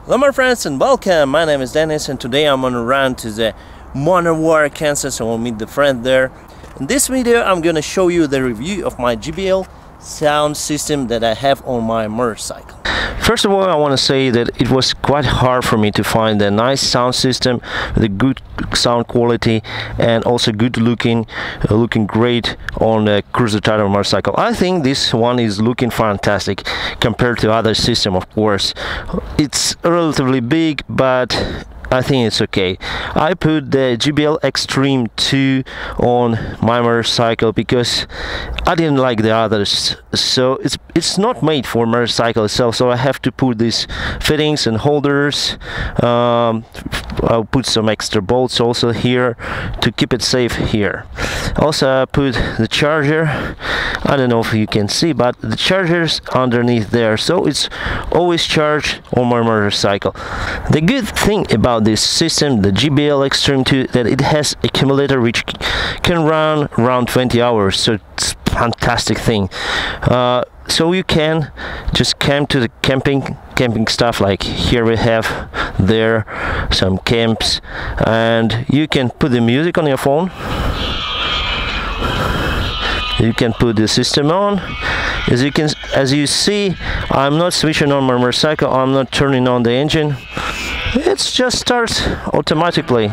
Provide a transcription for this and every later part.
Hello my friends and welcome, my name is Dennis and today I'm on a run to the Moto, Kansas, and we'll meet the friend there. In this video I'm gonna show you the review of my JBL sound system that I have on my motorcycle. First of all, I want to say that it was quite hard for me to find a nice sound system with a good sound quality and also good looking great on a cruiser type of motorcycle. I think this one is looking fantastic compared to other system. Of course, it's relatively big, but I think it's okay. I put the JBL Extreme 2 on my motorcycle because I didn't like the others. So it's not made for motorcycle itself, so I have to put these fittings and holders. I'll put some extra bolts also here to keep it safe here. Also I put the charger. I don't know if you can see, but the charger's underneath there, so it's always charged on my motorcycle. The good thing about this system, the JBL Extreme 2, that it has a accumulator which can run around 20 hours, so it's a fantastic thing. So you can just camp to the camping stuff, like here we have there some camps, and you can put the music on your phone. You can put the system on. As you see, I'm not switching on my motorcycle, I'm not turning on the engine. It just starts automatically.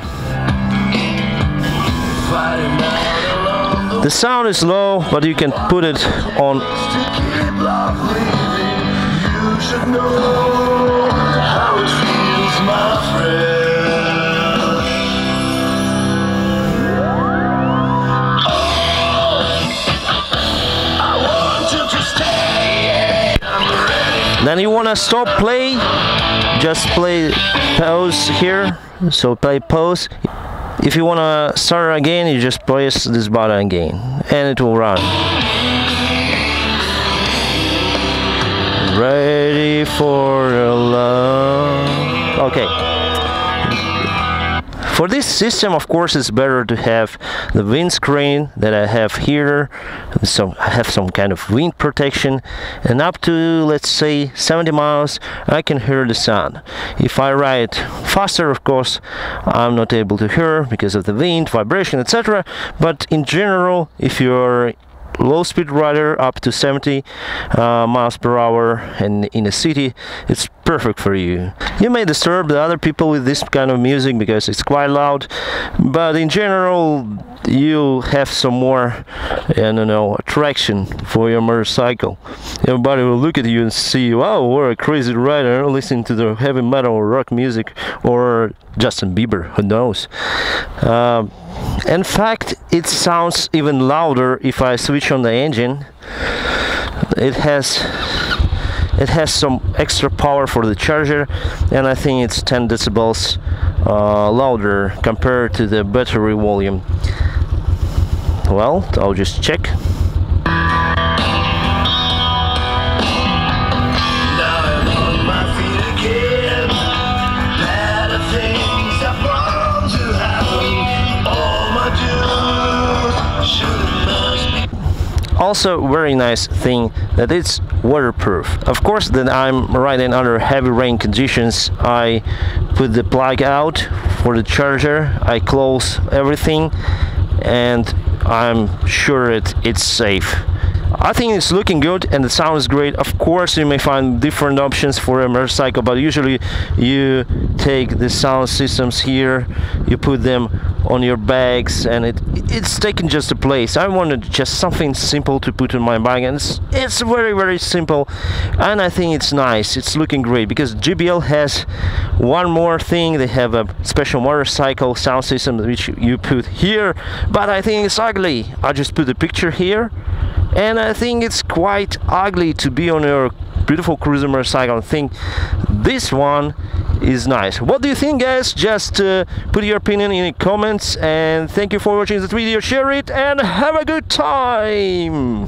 The sound is low, but you can put it on. Then you want to stop play, just play pause here, so play pause. If you want to start again, you just press this button again and it will run. Ready for a love. Okay. For this system, of course, it's better to have the windscreen that I have here. So I have some kind of wind protection, and up to, let's say, 70 miles, I can hear the sound. If I ride faster, of course, I'm not able to hear because of the wind, vibration, etc. But in general, if you're low speed rider up to 70 miles per hour and in a city, it's perfect for you. You may disturb the other people with this kind of music because it's quite loud, but in general you have some more, I don't know, attraction for your motorcycle. Everybody will look at you and see, wow, we're a crazy rider listening to the heavy metal or rock music, or Justin Bieber, who knows. In fact, it sounds even louder if I switch on the engine. It has some extra power for the charger, and I think it's 10 decibels louder compared to the battery volume. Well, I'll just check. Also, very nice thing that it's waterproof. Of course, that I'm riding under heavy rain conditions, I put the plug out for the charger, I close everything, and I'm sure it's safe. I think it's looking good and the sound is great. Of course, you may find different options for a motorcycle, but usually you take the sound systems here, you put them on your bags, and it's taking just a place. I wanted just something simple to put on my bag, and it's very, very simple, and I think it's nice. It's looking great because JBL has one more thing. They have a special motorcycle sound system which you put here, but I think it's ugly. I just put the picture here, and I think it's quite ugly to be on your beautiful cruiser motorcycle. I think this one is nice. What do you think, guys? Just put your opinion in the comments, and thank you for watching this video. Share it and have a good time.